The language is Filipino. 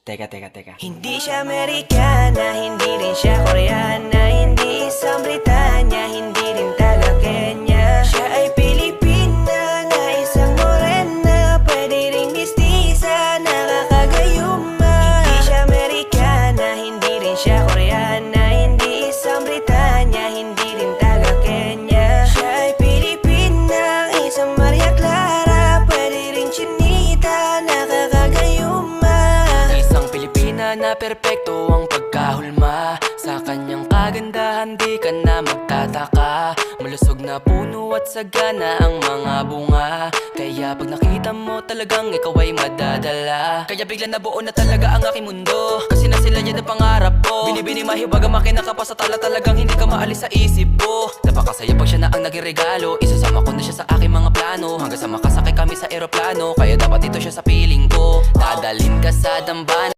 Teka. Hindi siya Amerikana, hindi rin siya Koreana, hindi isang Britanya, hindi rin taga Kenya. Siya ay Pilipina na isang morena, pwede ring mistisa, nakakagayuma. Hindi siya Amerikana, hindi rin siya Koreana, hindi isang Britanya, hindi rin taga Kenya. Siya ay Pilipina, isang Maria Clara, pwede ring chinita, nakakagayuma. Na perpekto ang pagkahulma. Sa kanyang kagandahan di ka na magtataka. Malusog na puno at sagana ang mga bunga. Kaya pag nakita mo talagang ikaw ay madadala. Kaya bigla nabuo na talaga ang aking mundo. Kasi na sila yan ang pangarap ko. Binibini mahiwaga makinaka pa sa tala, talagang hindi ka maalis sa isip ko. Napakasaya pag siya na ang naging regalo. Isasama ko na siya sa aking mga plano. Hanggang sa makasakay kami sa eroplano. Kaya dapat ito siya sa piling ko. Dadalhin ka sa dambana.